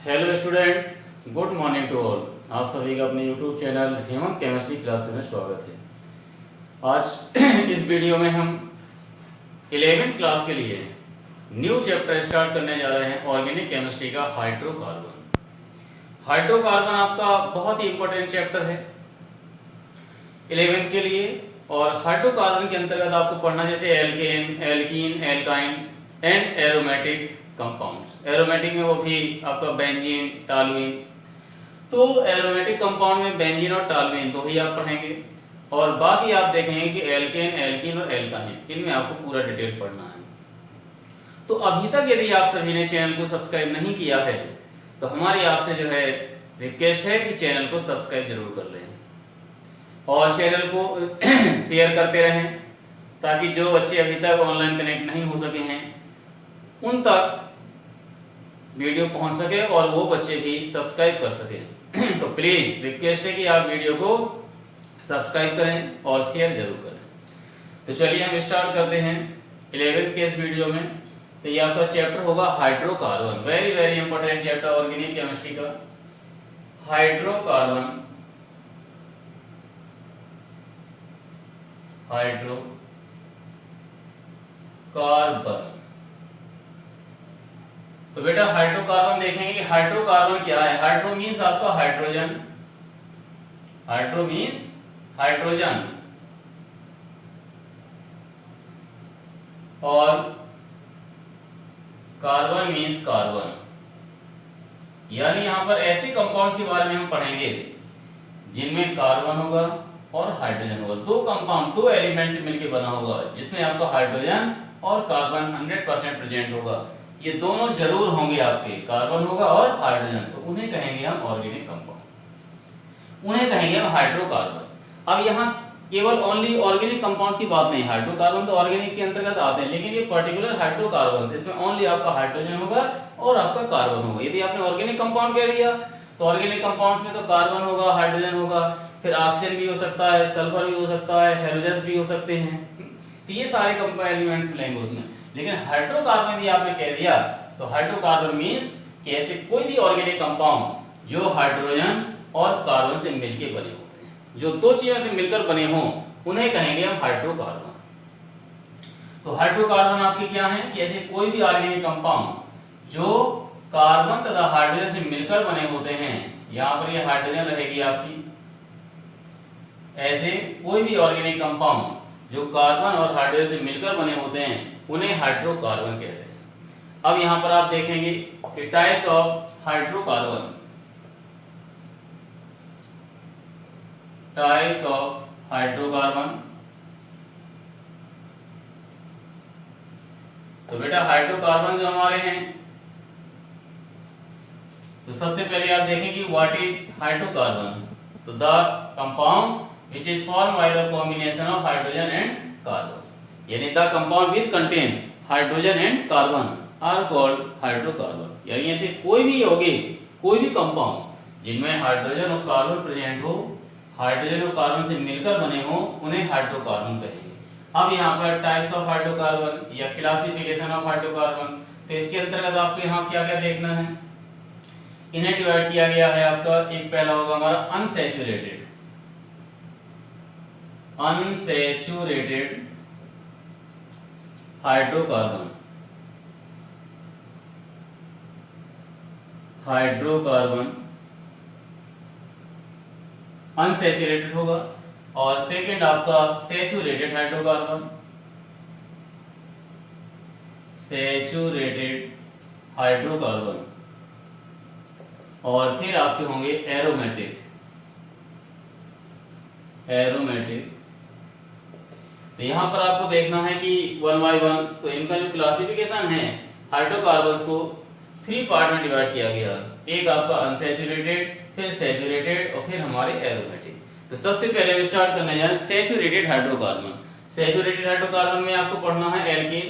Hello student, good morning to all. आप सभी का अपने YouTube channel Hemant chemistry classes में स्वागत है। आज इस वीडियो में हम 11th क्लास के लिए न्यू चैप्टर स्टार्ट करने जा रहे हैं, ऑर्गेनिक केमिस्ट्री का हाइड्रोकार्बन। हाइड्रोकार्बन आपका बहुत ही इंपॉर्टेंट चैप्टर है 11th के लिए। और हाइड्रोकार्बन के अंतर्गत आपको पढ़ना जैसे alkane, alkene, alkyne and aromatic compounds. Aromatic में वो भी आपका बेंजीन, टॉलुइन। तो एरोमेटिक कंपाउंड में बेंजीन और टॉलुइन दो ही आप पढ़ेंगे, और बाकी आप देखेंगे कि एल्केन, एल्कीन और एल्काइन, इनमें आपको पूरा डिटेल पढ़ना है। तो अभी तक यदि आप सभी ने चैनल को सब्सक्राइब नहीं किया है तो हमारी आपसे जो है रिक्वेस्ट है कि चैनल को सब्सक्राइब जरूर कर लें और चैनल को शेयर करते रहें, ताकि जो बच्चे अभी तक ऑनलाइन कनेक्ट नहीं हो सके हैं उन तक वीडियो पहुंच सके और वो बच्चे भी सब्सक्राइब कर सकें। तो प्लीज़ रिक्वेस्ट है कि आप वीडियो को सब्सक्राइब करें और शेयर जरूर करें। तो चलिए हम स्टार्ट करते हैं 11th के इस वीडियो में। तो ये आपका चैप्टर होगा hydrocarbon, very very important chapter organic chemistry का हाइड्रोकार्बन। हाइड्रोकार्बन। तो बेटा हाइड्रोकार्बन देखेंगे कि हाइड्रोकार्बन क्या है। हाइड्रो मीन्स आपका हाइड्रोजन, हाइड्रो मीन्स हाइड्रोजन, और कार्बन मीन्स कार्बन। यानी यहां पर ऐसे कंपाउंड्स के बारे में हम पढ़ेंगे जिनमें कार्बन होगा और हाइड्रोजन होगा। दो कंपाउंड, दो एलिमेंट से मिलकर बना होगा जिसमें आपका हाइड्रोजन और कार्बन 100% प्रेजेंट होगा। ये दोनों जरूर होंगे आपके, कार्बन होगा और हाइड्रोजन, तो उन्हें कहेंगे हम ऑर्गेनिक कंपाउंड, उन्हें कहेंगे हम हाइड्रोकार्बन। अब यहाँ केवल ओनली ऑर्गेनिक कंपाउंड्स की बात नहीं, हाइड्रोकार्बन तो ऑर्गेनिक के अंतर्गत आते हैं, लेकिन ये पर्टिकुलर हाइड्रोकार्बन इसमें ओनली आपका हाइड्रोजन होगा और आपका कार्बन होगा। यदि आपने ऑर्गेनिक कंपाउंड कह दिया तो ऑर्गेनिक कंपाउंड्स में तो कार्बन होगा, हाइड्रोजन होगा, फिर ऑक्सीजन भी हो सकता है, सल्फर भी हो सकता है, हेलोजन्स भी हो सकते हैं। तो ये सारे कंपाउंड एलिमेंट्स मिलेंगे उसमें। लेकिन हाइड्रोकार्बन यदि आपने कह दिया तो हाइड्रोकार्बन मीन्स कि ऐसे कोई भी ऑर्गेनिक कंपाउंड जो हाइड्रोजन और कार्बन से मिलकर बने होते हैं, जो दो चीजों से मिलकर बने हों, उन्हें कहेंगे हम हाइड्रोकार्बन। तो हाइड्रोकार्बन आपके क्या है कि ऐसे कोई भी ऑर्गेनिक कंपाउंड जो कार्बन तथा हाइड्रोजन से मिलकर बने होते हैं, यहाँ पर ये हाइड्रोजन रहेगी आपकी। ऐसे कोई भी ऑर्गेनिक कंपाउंड जो कार्बन और हाइड्रोजन से मिलकर बने होते हैं उन्हें हाइड्रोकार्बन कहते हैं। अब यहां पर आप देखेंगे कि types of hydrocarbon, types of hydrocarbon. तो बेटा हाइड्रोकार्बन जो हमारे हैं, तो सबसे पहले आप देखें कि व्हाट इज हाइड्रोकार्बन। तो the compound which is formed by the combination of hydrogen and carbon, यानी the compound which contain hydrogen and carbon are called hydrocarbon। यानी ऐसे कोई भी यौगिक, कोई भी कंपाउंड जिनमें हाइड्रोजन और कार्बन प्रेजेंट हो, हाइड्रोजन और कार्बन से मिलकर बने हो, उन्हें हाइड्रोकार्बन कहेंगे। अब यहाँ पर टाइप्स ऑफ हाइड्रोकार्बन या क्लासिफिकेशन ऑफ हाइड्रोकार्बन, तो इसके अंतर्गत आपको यहाँ क्या क्या देखना है। इन्हें डिवाइड किया गया है आपका, एक पहला होगा हमारा unsaturated, unsaturated hydrocarbon. Hydrocarbon unsaturated होगा। और सेकंड आपका सैचुरेटेड हाइड्रोकार्बन, सैचुरेटेड हाइड्रोकार्बन। और फिर आपके होंगे एरोमेटिक, एरोमेटिक। तो यहाँ पर आपको देखना है कि 1 by 1, तो इनका जो क्लासिफिकेशन है हाइड्रोकार्बन्स को 3 पार्ट में डिवाइड किया गया। एक आपका अनसैचुरेटेड, फिर सैचुरेटेड और फिर हमारे एरोमेटिक। तो सबसे पहले हम स्टार्ट करने जा रहे हैं सैचुरेटेड हाइड्रोकार्बन। सैचुरेटेड हाइड्रोकार्बन में आपको पढ़ना है एल्कीन,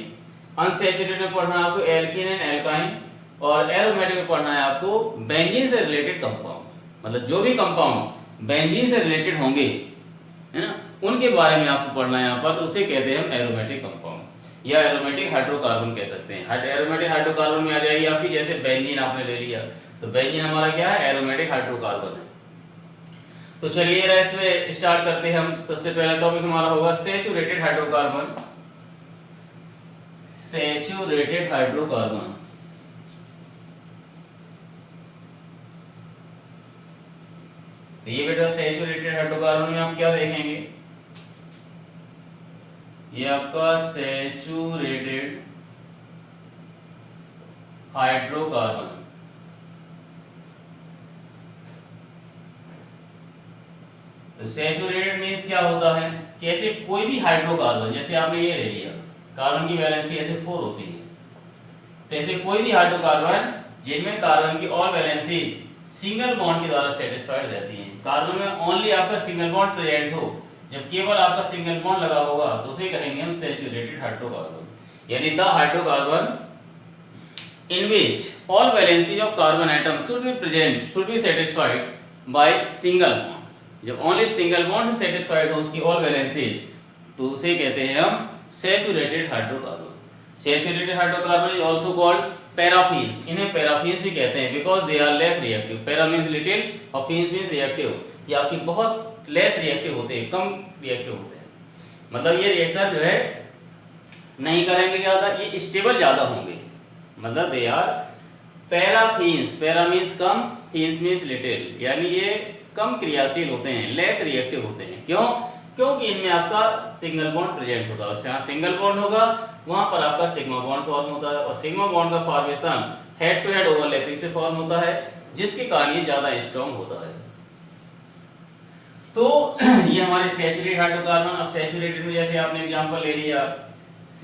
अनसैचुरेटेड में पढ़ना है आपको एल्कीन एंड एल्काइन, और एरोमेटिक में पढ़ना है आपको बेंजीन से रिलेटेड कंपाउंड। मतलब जो भी कंपाउंड बेंजीन से रिलेटेड होंगे, है ना, उनके बारे में आपको पढ़ना है यहाँ पर, तो उसे कहते हैं हम एरोमेटिक कंपाउंड। या एरोमेटिक हाइड्रोकार्बन कह सकते हैं। एरोमेटिक हाइड्रोकार्बन में आ जाएगी आपकी, जैसे बेंजीन आपने ले लिया, तो बेंजीन हमारा क्या है, एरोमेटिक हाइड्रोकार्बन है। तो चलिए रेस में स्टार्ट करते हैं हम। सबसे पहला टॉपिक हमारा होगा सैचुरेटेड हाइड्रोकार्बन। सैचुरेटेड हाइड्रोकार्बन, तो ये बेटा सैचुरेटेड हाइड्रोकार्बन में आप क्या देखेंगे, ये आपका सैचुरेटेड हाइड्रोकार्बन। तो सैचुरेटेड मींस क्या होता है, कि ऐसे कोई भी हाइड्रोकार्बन, जैसे आपने ये ले लिया, कार्बन की वैलेंसी ऐसे 4 होती है, तो ऐसे कोई भी हाइड्रोकार्बन जिनमें कार्बन की ऑल वैलेंसी सिंगल बॉन्ड के द्वारा सेटिस्फाइड रहती है। कार्बन में ओनली आपका सिंगल बॉन्ड प्रेजेंट हो, जब केवल आपका सिंगल बॉन्ड लगा होगा, तो उसे कहेंगे हम सैचुरेटेड हाइड्रोकार्बन। यानी the hydrocarbon in which all valencies of carbon atom should be satisfied by single bond। जब only single bond से satisfied हो उसकी all valencies, तो उसे कहते हैं हम saturated hydrocarbon। Saturated hydrocarbon is also called paraffins। इन्हें paraffins भी कहते हैं because they are less reactive। para means little और fins means reactive। ये आपकी बहुत less reactive होते हैं, कम reactive होते हैं, मतलब ये रिएक्शन जो है नहीं करेंगे ज़्यादा, ये स्टेबल ज़्यादा होंगे, मतलब they are paraffins. Para means कम, फिन्स मीन्स लिटिल, यानी ये कम क्रियाशील होते हैं, लेस रिएक्टिव होते हैं। क्यों? क्योंकि इनमें आपका सिंगल बॉन्ड प्रेजेंट होता है। जहाँ सिंगल बॉन्ड होगा वहाँ पर आपका सिग्मा बॉन्ड फॉर्म होता है, और सिग्मा बॉन्ड का formation head to head overlapping से फॉर्म होता है, जिसके कारण ये ज़्यादा स्ट्रॉन्ग होता है। तो ये हमारे सैचुरेटेड हाइड्रोकार्बन। अब सैचुरेटेड में जैसे आपने एग्जांपल ले लिया,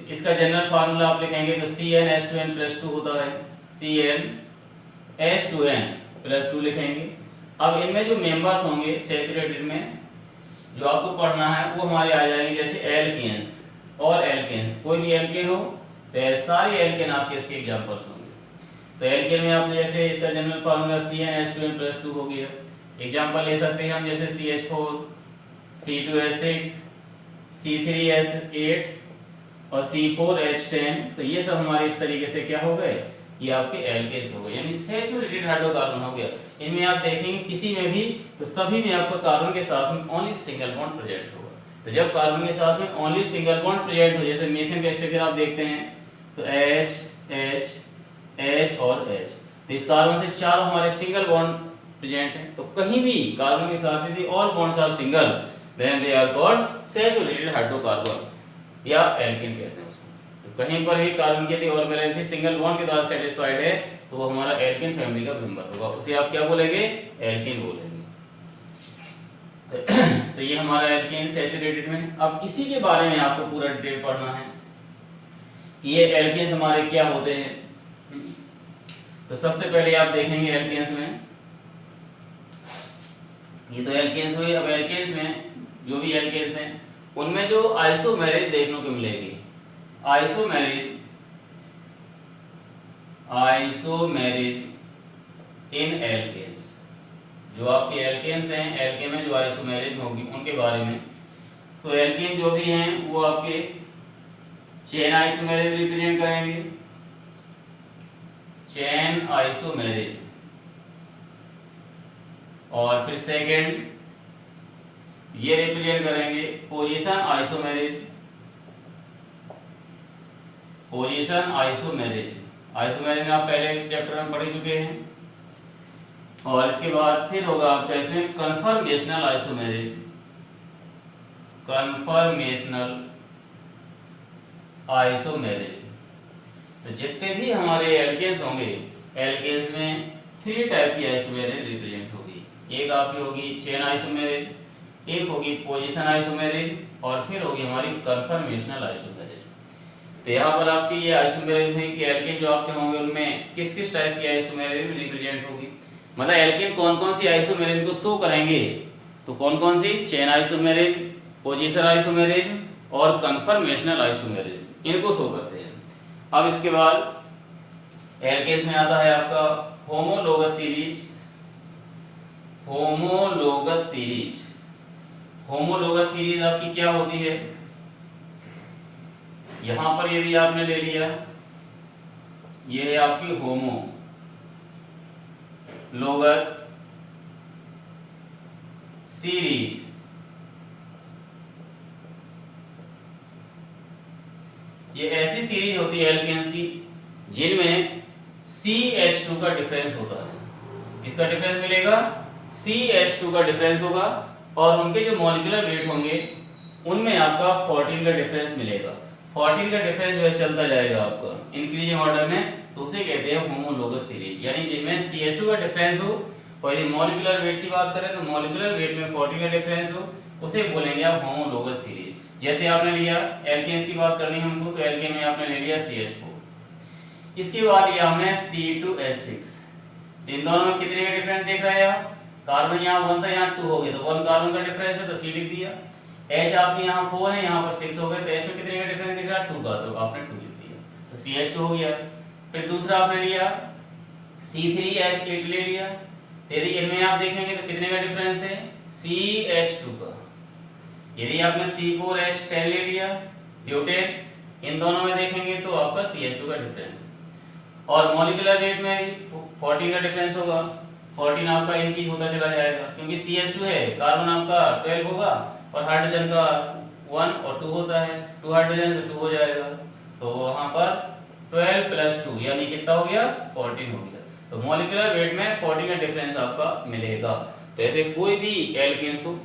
इसका जनरल फार्मूला आप लिखेंगे तो CnH2n+2 होता है, CnH2n+2 लिखेंगे। अब इनमें जो मेंबर्स होंगे सैचुरेटेड में जो आपको पढ़ना है वो हमारे आ जाएंगे, जैसे एल्केन्स और एल्केन्स। कोई भी एल्केन हो तो सारे एल्केन आपके इसके एग्जांपल्स होंगे। तो एल्केन में आपने जैसे इसका जनरल फार्मूला CnH2n+2 हो गया। एग्जांपल ले सकते हैं हम, जैसे CH4, C2H6, C3H8 और C4H10। तो ये सब हमारे इस तरीके से क्या हो गए, ये आपके एल्केन्स हो गए, यानी सैचुरेटेड हाइड्रोकार्बन हो गया। इनमें आप देखेंगे किसी में भी, तो सभी में आपका कार्बन के साथ में ओनली सिंगल बॉन्ड प्रेजेंट होगा। तो जब कार्बन के साथ में ओनली सिंगल बॉन्ड प्रेजेंट हो, जैसे मीथेन का स्ट्रक्चर आप देखते हैं तो H H H और H, तो इस कार्बन से चारों हमारे सिंगल बॉन्ड प्रेजेंट है। तो कहीं भी कार्बन के साथ यदि all bonds are single, then they are called saturated hydrocarbon या एल्केन कहते हैं उसको। तो कहीं पर भी कार्बन की यदि ऑल वैलेंसी सिंगल बॉन्ड के द्वारा सेटिस्फाइड है, तो वो हमारा एल्केन फैमिली का मेंबर होगा, उसे आप क्या बोलेंगे, एल्केन बोलेंगे। तो ये हमारा एल्केन सैचुरेटेड में। अब इसी के बारे में आपको पूरा डिटेल पढ़ना है कि ये एल्केन्स हमारे क्या होते हैं। तो सबसे पहले आप देखेंगे एल्केन्स में, ये तो एल्केन्स हुए। अब एल्केन्स में जो भी एल्केन्स हैं उनमें जो आइसोमेरिज देखने को मिलेगी, आइसोमेरिज इन एल्केन्स, जो आपके एल्केन्स हैं, एल्केन में जो आइसोमेरिज होगी उनके बारे में। तो एल्केन जो भी हैं वो आपके चेन आइसोमेरिज रिप्रेजेंट करेंगे, चेन आइसोमेरिज। और फिर सेकेंड ये रिप्रेजेंट करेंगे position isomerism, position isomerism. Isomerism में आप पहले चैप्टर में पढ़ चुके हैं। और इसके बाद फिर होगा आपका इसमें कन्फर्मेशनल आइसोमेरिज, कन्फर्मेशनल आइसोमेरिज। तो जितने भी हमारे एल्केन्स होंगे, एल्केन्स में 3 टाइप की आइसोमेरिज रिप्रेजेंट होगी। एक आपकी होगी चेन आइसोमेरिज, एक होगी पोजीशन आइसोमेरिज, और फिर होगी हमारी कन्फर्मेशनल आइसोमेरिज। तो यहाँ पर आपकी ये आइसोमेरिज है कि एल्केन जो आपके होंगे उनमें किस किस टाइप की आइसोमेरिज रिप्रेजेंट होगी, मतलब एल्केन कौन कौन सी आइसोमेरिज को शो करेंगे। तो कौन कौन सी, चेन आइसोमेरिज, पोजीशन आइसोमेरिज और कन्फर्मेशनल आइसोमेरिज, इनको शो करते हैं। अब इसके बाद एल्केन्स में आता है आपका homologous series, homologous series. Homologous series आपकी क्या होती है, यहां पर यदि आपने ले लिया, ये है आपकी होमोलोगस सीरीज, ये ऐसी सीरीज होती है एल्केन्स की जिनमें CH2 का डिफरेंस होता है। इसका डिफरेंस मिलेगा, CH2 का डिफरेंस होगा और उनके जो मॉलिक्यूलर वेट होंगे उनमें आपका 14 का डिफरेंस मिलेगा। 14 का डिफरेंस जो है चलता जाएगा आपका इंक्रीजिंग ऑर्डर में, तो उसे कहते हैं होमोलोगस सीरीज, यानी जिनमें CH2 का डिफरेंस हो और यदि मॉलिक्यूलर वेट की बात करें तो मॉलिक्यूलर वेट में 14 का डिफरेंस हो, उसे बोलेंगे आप होमोलोगस सीरीज। जैसे आपने लिया एल्केन्स की बात करनी है हमको, तो एल्केन में आपने ले लिया CH4, इसके बाद लिया हमने C2H6। इन दोनों में कितने का डिफरेंस देख रहे हैं आप, कार्बन यहाँ 1 था यहाँ 2 हो गया, तो 1 कार्बन का डिफरेंस है तो C लिख दिया। H आपके यहाँ 4 है यहाँ पर 6 हो गए, तो H में कितने का डिफरेंस दिख रहा है 2 का, तो आपने 2 लिख दिया, तो CH2 हो गया। फिर दूसरा आपने लिया C3H8 ले लिया, यदि इनमें आप देखेंगे तो कितने का डिफरेंस है CH2 का। यदि आपने C4H10 ले लिया ब्यूटेन, इन दोनों में देखेंगे तो आपका CH2 का डिफरेंस, और मॉलिक्यूलर वेट में 14 का डिफरेंस होगा, 14 आपका इनकी होता चला जाएगा क्योंकि CH2 है, कार्बन आपका 12 होगा और हाइड्रोजन का 1 और 2 होता है, 2 हाइड्रोजन तो 2 हो जाएगा, तो वहां पर 12 + 2 यानी कितना हो गया 14 हो गया। तो मॉलिक्यूलर वेट में 14 का डिफरेंस आपका मिलेगा। तो ऐसे कोई भी एल्केन्स हो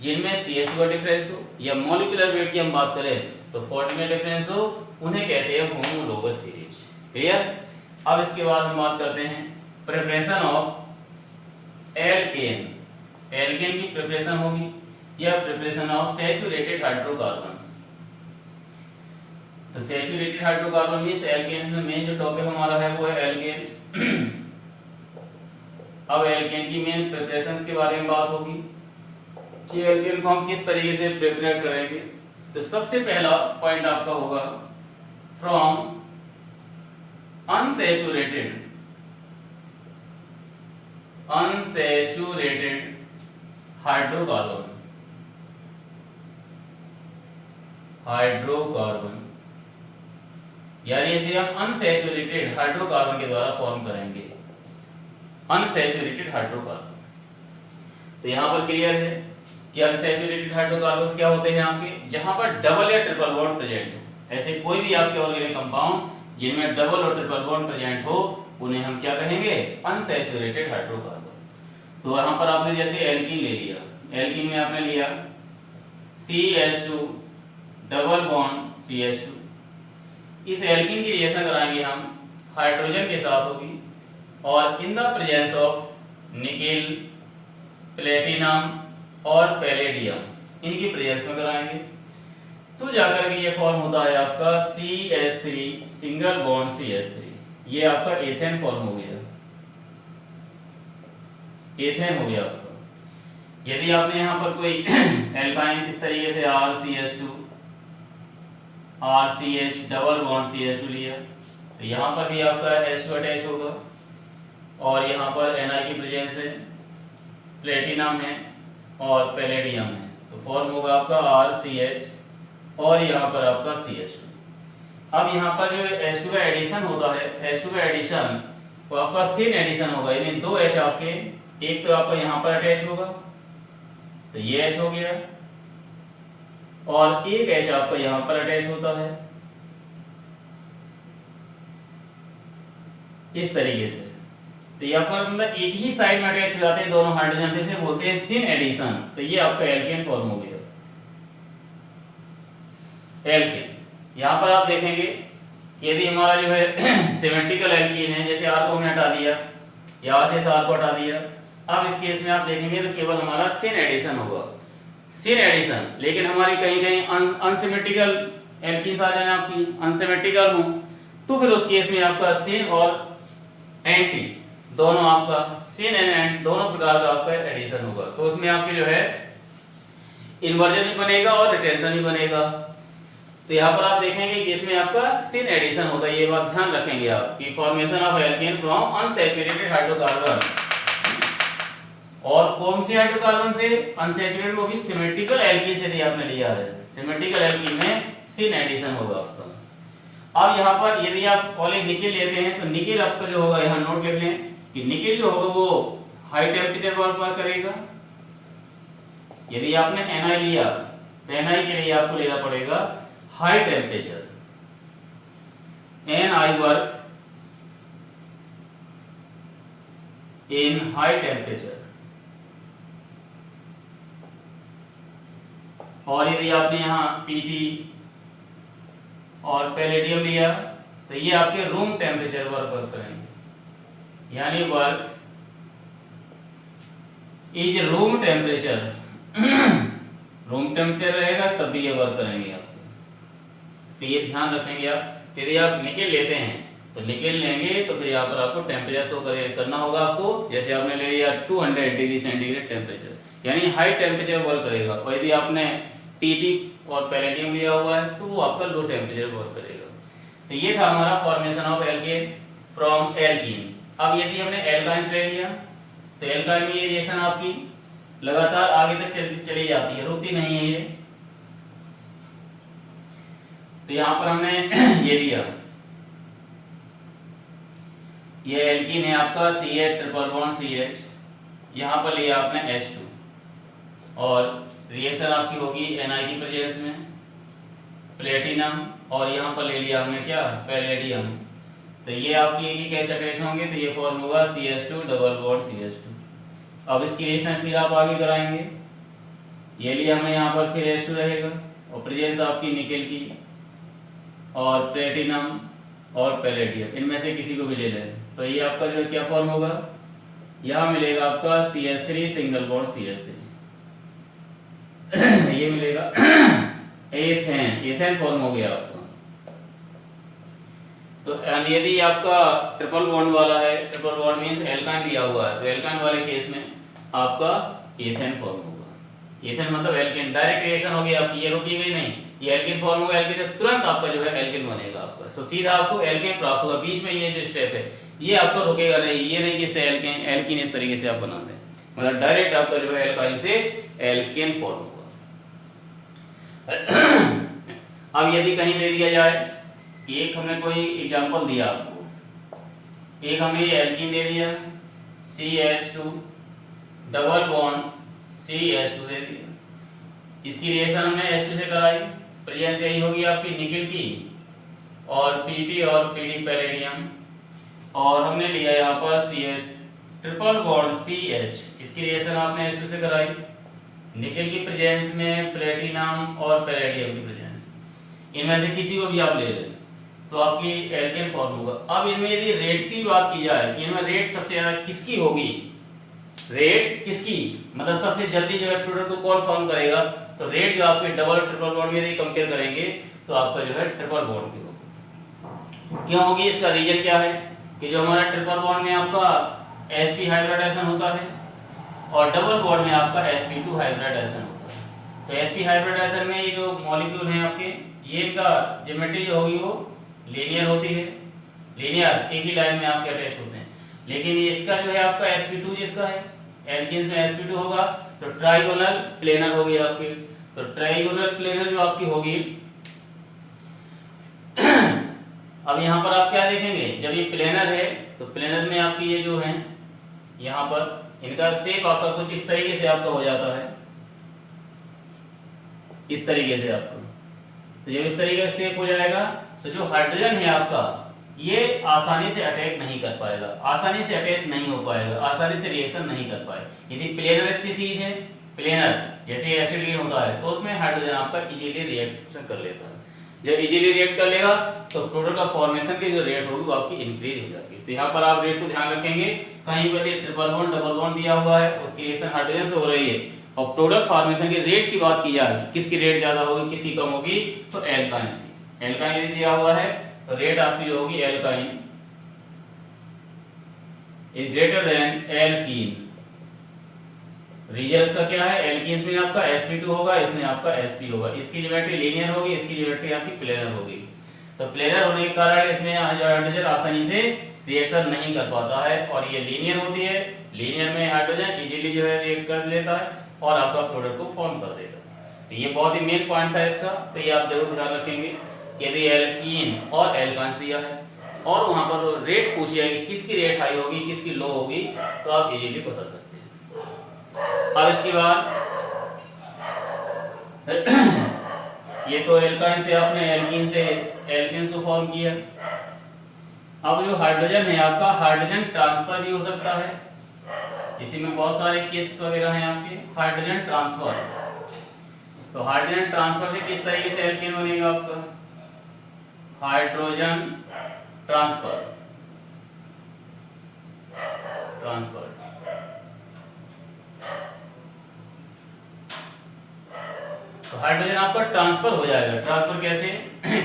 जिनमें CH2 का डिफरेंस हो या मॉलिक्यूलर वेट की हम बात करें तो 14 का डिफरेंस हो, उन्हें कहते हैं होमोलोगस सीरीज। क्लियर। अब इसके बाद हम बात करते हैं प्रिपरेशन ऑफ एल्केन। एल्केन की प्रिपरेशन होगी या प्रिपरेशन ऑफ सैचुरेटेड हाइड्रोकार्बन। तो सैचुरेटेड हाइड्रोकार्बन मींस एल्केन में मेन जो टॉपिक हमारा है वो है एल्केन। अब एल्केन की मेन प्रिपरेशंस के बारे में बात होगी कि एल्केन को हम किस तरीके से प्रिपेयर करेंगे। तो सबसे पहला पॉइंट आपका होगा फ्रॉम अनसैचुरेटेड हाइड्रोकार्बन, यानी इसे हम अनसैचुरेटेड हाइड्रोकार्बन के द्वारा फॉर्म करेंगे, अनसैचुरेटेड हाइड्रोकार्बन। तो यहाँ पर क्लियर है कि अनसैचुरेटेड हाइड्रोकार्बन्स क्या होते हैं आपके, जहां पर डबल या ट्रिपल बॉन्ड प्रेजेंट हो। ऐसे कोई भी आपके ऑर्गेनिक कंपाउंड जिनमें डबल और ट्रिपल बॉन्ड प्रेजेंट हो उन्हें हम क्या कहेंगे, अनसैचुरेटेड हाइड्रोकार्बन। तो यहाँ पर आपने जैसे एल्कीन ले लिया, एल्कीन में आपने लिया CH2 डबल बॉन्ड CH2, इस एल्कीन की रिएक्शन कराएंगे हम हाइड्रोजन के साथ होगी और in the presence of nickel, platinum और पैलेडियम, इनकी प्रेजेंस में कराएंगे, तो जाकर के ये फॉर्म होता है आपका CH3 सिंगल बॉन्ड CH3। ये आपका एथेन फॉर्म हो गया, एथेन हो गया आपका। यदि आपने यहाँ पर कोई एल्काइन इस तरीके से RCH2 RCH double bond CH2 लिया तो यहाँ पर भी आपका H2 अटैच होगा और यहाँ पर Ni की प्रेजेंस है, प्लेटिनम है और पैलेडियम है, तो फॉर्म होगा आपका RCH और यहाँ पर आपका CH2। अब यहाँ पर जो H2 का एडिशन होता है, H2 का एडिशन वो आपका सिन एडिशन होगा, यानी 2 H आपके, एक तो आपका यहाँ पर अटैच होगा तो ये H हो गया और एक H आपका यहाँ पर अटैच होता है इस तरीके से। तो यहाँ पर मतलब एक ही साइड में अटैच हो जाते हैं दोनों हाइड्रोजन, तो इसे बोलते हैं सिन एडिशन। तो ये आपका एल्केन फॉर्म हो गया, एल्केन। यहाँ पर आप देखेंगे कि यदि हमारा जो है सिमेट्रिकल एल्कीन है, जैसे R को हमने हटा दिया, यहाँ से R को हटा दिया, अब इस केस में आप देखेंगे तो केवल हमारा सिन एडिशन होगा, सिन एडिशन। लेकिन हमारी कहीं कहीं अनसिमेट्रिकल एल्कीन्स आ जाए आपकी, अनसिमेट्रिकल हो, तो फिर उस केस में आपका सिन और एंटी दोनों आपका, सिन एंड एंट दोनों प्रकार का आपका एडिशन होगा। तो उसमें आपके जो है इन्वर्जन भी बनेगा और रिटेंशन भी बनेगा। तो यहाँ पर आप देखेंगे कि इसमें आपका सिन एडिशन होगा, ये बात ध्यान रखेंगे आप कि formation of alkene from unsaturated hydrocarbon. और कौन से हाइड्रोकार्बन से, अनसैचुरेटेड, वो भी सिमेट्रिकल एल्कीन से आपने लिया है, सिमेट्रिकल एल्कीन में सिन एडिशन होगा आपका। अब यहाँ पर यदि आप पॉली निकेल लेते हैं तो निकेल आपका जो होगा, यहाँ नोट लिख लें कि निकेल जो होगा वो हाई टेम्परेचर पर करेगा। यदि आपने Ni लिया तो Ni के लिए आपको लेना पड़ेगा high temperature, Ni work in high temperature. और यदि आपने यहाँ Pt और पैलेडियम लिया तो ये आपके रूम टेम्परेचर वर्क करेंगे, यानी work is room temperature. Room temperature रहेगा तब भी ये वर्क करेंगे आपको, तो ये ध्यान रखेंगे आप। यदि आप निकेल लेते हैं तो निकेल लेंगे तो फिर यहाँ पर आपको टेम्परेचर शो करना होगा आपको, जैसे आपने ले लिया 200 डिग्री सेंटीग्रेड टेम्परेचर, यानी हाई टेम्परेचर वर्क करेगा। और यदि आपने Pt और पैलेडियम लिया हुआ है तो वो आपका लो टेम्परेचर वर्क करेगा। तो ये था हमारा formation of alkene from alkene. अब यदि हमने एल्काइंस ले लिया तो एल्काइन में ये रिएक्शन आपकी लगातार आगे तक चली जाती है, रुकती नहीं है ये। तो यहाँ पर हमने ये दिया, ये एल्कीन है आपका CH ट्रिपल बॉन्ड CH, यहाँ पर लिया आपने H2 और रिएक्शन आपकी होगी Ni की प्रेजेंस में प्लेटिनम, और यहाँ पर ले लिया हमने क्या, पैलेडियम। तो ये आपकी एक ही कैच अटैच होंगे तो ये फॉर्म होगा CH2 डबल बॉन्ड CH2। अब इसकी रिएक्शन फिर आप आगे कराएंगे, ये लिया हमने यहाँ पर फिर H2 रहेगा और प्रेजेंस आपकी निकेल की और प्लेटिनम और पैलेडियम, इनमें से किसी को भी ले लें तो ये आपका जो क्या फॉर्म होगा, यहाँ मिलेगा आपका CH3 सिंगल बॉन्ड CH3 ये मिलेगा एथेन, एथेन फॉर्म हो गया आपका। तो यदि आपका ट्रिपल बॉन्ड वाला है, ट्रिपल बॉन्ड मींस एल्काइन दिया हुआ है, तो एल्काइन वाले केस में आपका एथेन फॉर्म होगा। एथेन मतलब एल्केन, डायरेक्ट रिएक्शन होगी आपकी, ये रुकी गई नहीं, ये एल्केन फॉर्म होगा, एल्केन से तुरंत आपका जो है एल्केन बनेगा आपका। सो सीधा आपको एल्केन प्राप्त होगा। बीच में ये जो स्टेप है ये आपका रुकेगा नहीं, ये नहीं कि इससे एल्केन एल्कीन इस तरीके से आप बना दें, मतलब डायरेक्ट आपका जो है एल्काइन से एल्केन फॉर्म होगा। अब यदि कहीं दे दिया जाए, एक हमने कोई एग्जांपल दिया आपको, एक हमने ये एल्कीन दे दिया CH2 डबल बॉन्ड CH2 दे दिया, इसकी रिएक्शन हमने H2 से कराई, प्रेजेंस यही होगी आपकी निकेल की और Pp और Pd पैलेडियम, और हमने लिया यहाँ पर CH ट्रिपल बॉन्ड CH, इसकी रिएक्शन आपने H2 से कराई, निकेल की प्रेजेंस में प्लेटिनम और पैलेडियम की प्रेजेंस, इनमें से किसी को भी आप ले लें तो आपकी एल्केन फॉर्म होगा। अब इनमें यदि रेट की बात की जाए कि इनमें रेट सबसे ज्यादा किसकी होगी, रेट किसकी, मतलब सबसे जल्दी जो है प्रोडक्ट को कौन फॉर्म करेगा, तो रेट जो आपके डबल ट्रिपल बॉन्ड में यदि कंपेयर करेंगे तो आपका जो है ट्रिपल बॉन्ड की होगी। क्यों होगी, इसका रीजन क्या है कि जो हमारा ट्रिपल बॉन्ड में आपका sp हाइब्रिडाइजेशन होता है और डबल बॉन्ड में आपका sp2 हाइब्रिडाइजेशन होता है। तो sp हाइब्रिडाइजेशन में ये जो मॉलिक्यूल हैं आपके, ये इनका ज्योमेट्री जो होगी वो लीनियर होती है, लीनियर एक ही लाइन में आपके अटैच होते हैं। लेकिन इसका जो है आपका sp2 जिसका है, एल्कीन में sp2 होगा तो ट्राइगोनल प्लेनर होगी आपकी। तो ट्राइगोनल प्लेनर जो आपकी होगी अब यहाँ पर आप क्या देखेंगे, जब ये प्लेनर है तो प्लेनर में आपकी ये जो है यहाँ पर इनका शेप आपका कुछ इस तरीके से आपका हो जाता है, इस तरीके से आपका। तो जब इस तरीके से शेप हो जाएगा तो जो हाइड्रोजन है आपका ये आसानी से अटैक नहीं कर पाएगा, आसानी से अटैच नहीं हो पाएगा, आसानी से रिएक्शन नहीं कर पाएगा। यदि प्लेनर स्पीशीज है, प्लेनर जैसे एसिड होता है तो उसमें हाइड्रोजन आपका इजीली रिएक्शन कर लेता है। जब इजीली रिएक्ट कर लेगा तो प्रोडक्ट का फॉर्मेशन की जो रेट होगी वो आपकी इंक्रीज हो जाती है। तो यहाँ पर आप रेट को ध्यान रखेंगे, कहीं पर ट्रिपल बॉन्ड डबल बॉन्ड दिया हुआ है, उसकी रिएक्शन हाइड्रोजन से हो रही है, और प्रोडक्ट फॉर्मेशन की रेट की बात की जाए किसकी रेट ज्यादा होगी किसकी कम होगी, तो एल्काइन की। एल्काइन यदि दिया हुआ है तो रेट आपकी जो होगी alkyne is greater than alkene. Reason इसका क्या है, एल्कीन्स में आपका sp2 होगा, इसमें आपका sp होगा, इसकी ज्योमेट्री लीनियर होगी, इसकी ज्योमेट्री आपकी प्लेनर होगी। तो प्लेनर होने के कारण इसमें हाइड्रोजन आसानी से रिएक्शन नहीं कर पाता है, और ये लीनियर होती है, लीनियर में हाइड्रोजन इजीली जो है रिएक्ट कर लेता है और आपका प्रोडक्ट को फॉर्म कर देगा। तो ये बहुत ही मेन पॉइंट था इसका, तो ये आप जरूर ध्यान रखेंगे। यदि एल्कीन और एल्कान्स दिया है और वहां पर रेट पूछी है कि किसकी रेट हाई होगी किसकी लो होगी, तो आप इजीली बता सकते हैं। अब इसके बाद ये तो एल्काइन से आपने एल्कीन से एल्कीन्स को फॉर्म किया। अब जो हाइड्रोजन है आपका, हाइड्रोजन ट्रांसफर भी हो सकता है, इसी में बहुत सारे केस वगैरह हैं आपके। हाइड्रोजन ट्रांसफर, तो हाइड्रोजन ट्रांसफर से किस तरीके से एल्कीन बनेगा आपका, हाइड्रोजन ट्रांसफर ट्रांसफर तो हाइड्रोजन आपका ट्रांसफर हो जाएगा। ट्रांसफर कैसे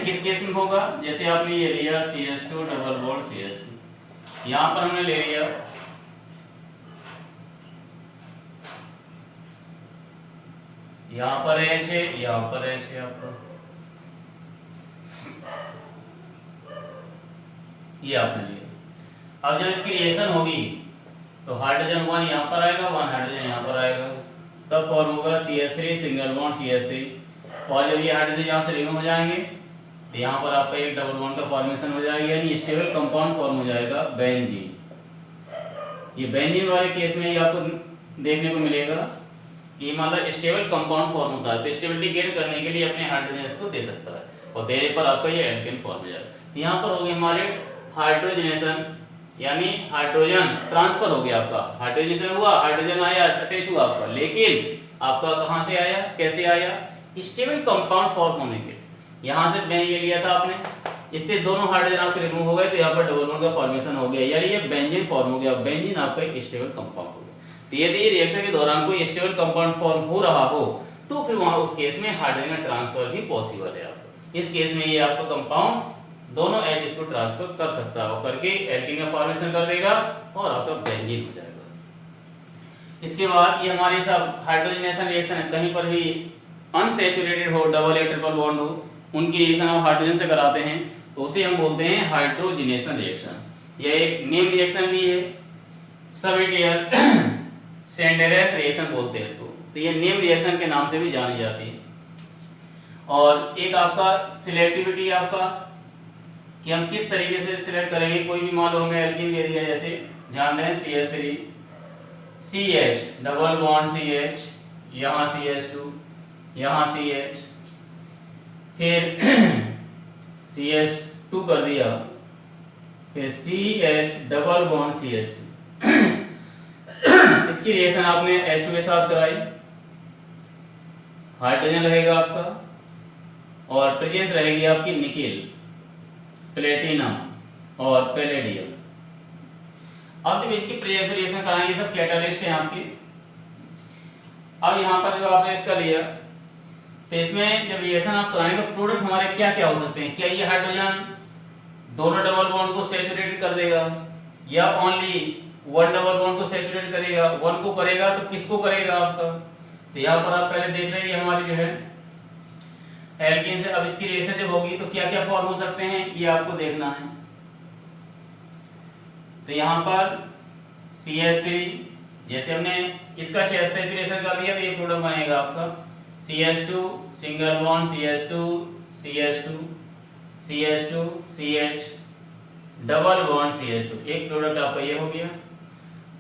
किस केस में होगा, जैसे आपने ये लिया CH2 डबल बॉन्ड CH2, यहां पर हमने ले लिया यहां पर H है, यहां पर H है आपका, ये आपने लिया। अब जब इसकी रिएक्शन होगी तो हाइड्रोजन 1 यहाँ पर आएगा, 1 हाइड्रोजन यहाँ पर आएगा, तब फॉर्म होगा CH3 सिंगल बॉन्ड CH3। और जब ये हाइड्रोजन यहाँ से रिमूव हो जाएंगे तो यहाँ पर आपका एक डबल बॉन्ड का फॉर्मेशन हो जाएगा, यानी स्टेबल कंपाउंड फॉर्म हो जाएगा बेंजीन। ये बेंजीन वाले केस में ये आपको देखने को मिलेगा कि मतलब स्टेबल कंपाउंड फॉर्म होता है, तो स्टेबिलिटी गेन करने के लिए अपने हाइड्रोजन को दे सकता है और देने पर आपका ये एल्केन फॉर्म हो जाएगा। यहाँ पर हो गए हमारे हाइड्रोजनेशन, यानी हाइड्रोजन ट्रांसफर हो गया आपका, हाइड्रोजनेशन हुआ, हाइड्रोजन आया अटैच हुआ आपका, लेकिन आपका कहाँ से आया, कैसे आया, स्टेबल कंपाउंड फॉर्म होने के। यहाँ से मैं ये लिया था आपने, इससे दोनों हाइड्रोजन आपके रिमूव हो गए तो यहाँ पर डबल बॉन्ड का फॉर्मेशन हो गया, यानी ये बेंजीन फॉर्म हो गया। बेंजीन आपका एक स्टेबल कंपाउंड हो गया। तो यदि रिएक्शन के दौरान कोई स्टेबल कंपाउंड फॉर्म हो रहा हो तो फिर वहां उस केस में हाइड्रोजन ट्रांसफर भी पॉसिबल है आपको। इस केस में ये आपका कंपाउंड दोनों H को ट्रांसफर कर सकता है और करके एल्कीन का फॉर्मेशन कर देगा और आपका बेंजीन हो जाएगा। इसके बाद ये हमारे सब हाइड्रोजनेशन रिएक्शन है, कहीं पर भी अनसैचुरेटेड हो, डबल या ट्रिपल बॉन्ड हो, उनकी रिएक्शन हम हाइड्रोजन से कराते हैं तो उसे हम बोलते हैं हाइड्रोजनेशन रिएक्शन। यह एक नेम रिएक्शन भी है, सबइटियर सेंडेरेस रिएक्शन बोलते हैं इसको, तो ये नेम रिएक्शन के नाम से भी जानी जाती है। और एक आपका सिलेक्टिविटी आपका कि हम किस तरीके से सिलेक्ट करेंगे, कोई भी मान लो हमें एल्कीन दे दिया, जैसे ध्यान दें CH3 CH double bond CH, यहाँ CH2, यहाँ CH, फिर CH2 कर दिया, फिर CH डबल बॉन्ड CH2 इसकी रिएक्शन आपने H2 के साथ कराई, हाइड्रोजन रहेगा आपका और प्रेजेंस रहेगी आपकी निकेल, प्लेटिनम और पैलेडियम। अब जब इसकी प्रेजेंस रिएक्शन कराएंगे, सब कैटालिस्ट हैं आपके। अब यहाँ पर जो आपने इसका लिया तो इसमें जब रिएक्शन आप कराएंगे तो प्रोडक्ट हमारे क्या क्या हो सकते हैं, क्या ये हाइड्रोजन दोनों डबल बॉन्ड को सैचुरेट कर देगा या ओनली वन डबल बॉन्ड को सैचुरेट करेगा, वन को करेगा तो किसको करेगा आपका। तो यहाँ पर आप पहले देख रहे हैं हमारी जो है एल्कीन से, अब इसकी रिएक्शन जब होगी तो क्या क्या फॉर्म हो सकते हैं ये आपको देखना है। तो यहाँ पर CH3 जैसे हमने इसका सैचुरेशन कर दिया तो ये प्रोडक्ट बनेगा आपका CH2 single bond CH2 CH2 CH2 CH double bond CH2, एक प्रोडक्ट आपका ये हो गया।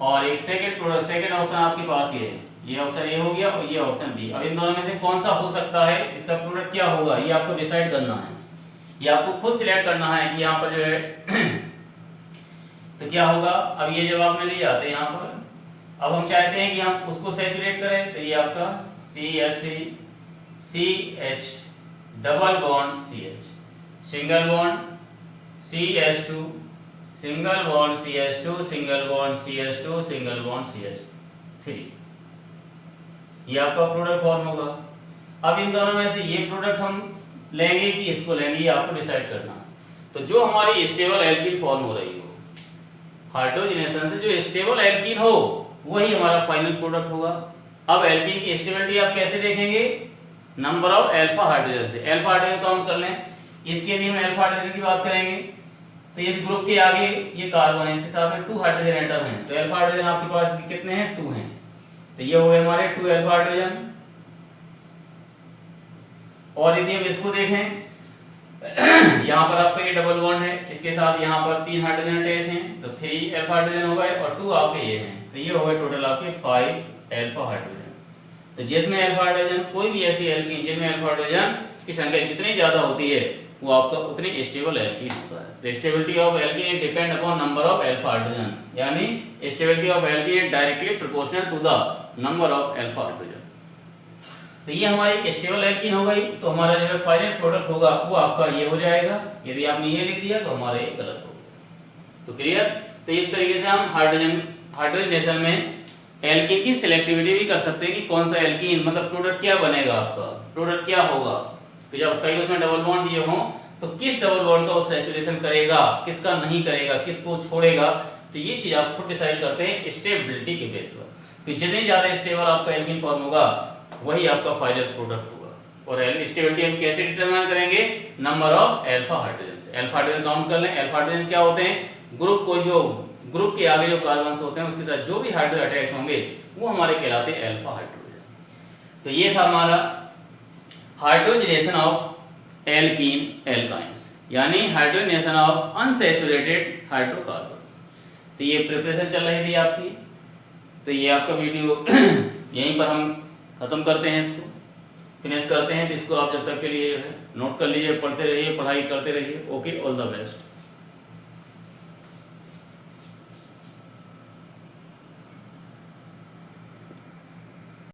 और एक सेकंड प्रोडक्ट, सेकंड ऑप्शन आपके पास ये ऑप्शन ए हो गया और ये ऑप्शन बी। अब इन दोनों में से कौन सा हो सकता है, इसका प्रोडक्ट क्या होगा, ये आपको डिसाइड करना है, ये आपको खुद सिलेक्ट करना है कि यहाँ पर जो है तो क्या होगा। अब ये जब आपने लिया तो यहाँ पर अब हम चाहते हैं कि हम उसको सैचुरेट करें, तो ये आपका CH3 CH double bond CH single bond CH2 single bond CH2 single bond CH2 single bond CH3, ये आपका प्रोडक्ट फॉर्म होगा। अब इन दोनों में से ये प्रोडक्ट हम लेंगे कि इसको लेंगे, ये आपको डिसाइड करना है। तो जो हमारी स्टेबल एल्कीन फॉर्म हो रही हो, हाइड्रोजनेशन से जो स्टेबल एल्कीन हो वही हमारा फाइनल प्रोडक्ट होगा। अब एल्कीन की स्टेबिलिटी आप कैसे देखेंगे, नंबर ऑफ अल्फा हाइड्रोजन से। अल्फा हाइड्रोजन काउंट कर लें, इसके लिए हम अल्फा हाइड्रोजन की बात करेंगे तो इस ग्रुप के आगे ये कार्बन है, इसके साथ में 2 हाइड्रोजन एटम हैं, तो अल्फा हाइड्रोजन आपके पास कितने हैं, 2 हैं, तो ये हो गए हमारे 2 अल्फा हाइड्रोजन। और यदि हम इसको देखें यहाँ पर आपका ये डबल बॉन्ड है, इसके साथ यहाँ पर 3 हाइड्रोजन अटैच हैं, तो 3 अल्फा हाइड्रोजन हो गए और 2 आपके ये हैं, तो ये हो गए टोटल आपके 5 अल्फा हाइड्रोजन। तो जिसमें अल्फा हाइड्रोजन, कोई भी ऐसी एल्कीन जिनमें अल्फा हाइड्रोजन की संख्या जितनी ज़्यादा होती है वो आपका उतनी स्टेबल एल्कीन होता है। तो stability of alkene depend upon number of alpha hydrogen, यानी stability of alkene is directly proportional to the number of alpha hydrogen. तो ये हमारी स्टेबल एल्कीन हो गई। तो हमारा जो फाइनल प्रोडक्ट होगा वो आपका ये हो जाएगा। यदि आपने ये लिख दिया तो हमारा ये गलत हो गया। तो क्लियर। तो इस तरीके से हम हाइड्रोजनेशन में एल्कीन की सिलेक्टिविटी भी कर सकते हैं कि कौन सा एल्कीन, मतलब प्रोडक्ट क्या बनेगा, आपका प्रोडक्ट क्या होगा। तो जब कई उसमें डबल बॉन्ड दिए हों तो किस डबल बॉन्ड का वो सैचुरेशन करेगा, किसका नहीं करेगा, किसको छोड़ेगा, तो ये चीज आप खुद डिसाइड करते हैं स्टेबिलिटी के बेस पर। तो जितनी ज्यादा स्टेबल आपका एल्कीन फॉर्म होगा वही आपका फाइनल प्रोडक्ट होगा। और स्टेबिलिटी हम कैसे डिटरमाइन करेंगे, नंबर ऑफ अल्फा हाइड्रोजन से। अल्फा हाइड्रोजन काउंट कर लें। अल्फा हाइड्रोजन क्या होते हैं, ग्रुप को जो ग्रुप के आगे जो कार्बन होते हैं उसके साथ जो भी हाइड्रोजन अटैच होंगे वो हमारे कहलाते हैं अल्फा हाइड्रोजन। तो ये था हमारा हाइड्रोजनेशन ऑफ एल्कीन एल्काइंस, यानी हाइड्रोजनेशन ऑफ अनसैचुरेटेड हाइड्रोकार्बन्स। तो ये प्रिपरेशन चल रही थी आपकी। तो ये आपका वीडियो यहीं पर हम खत्म करते हैं, इसको फिनिश करते हैं। तो इसको आप जब तक के लिए नोट कर लीजिए, पढ़ते रहिए, पढ़ाई करते रहिए। Okay, all the best.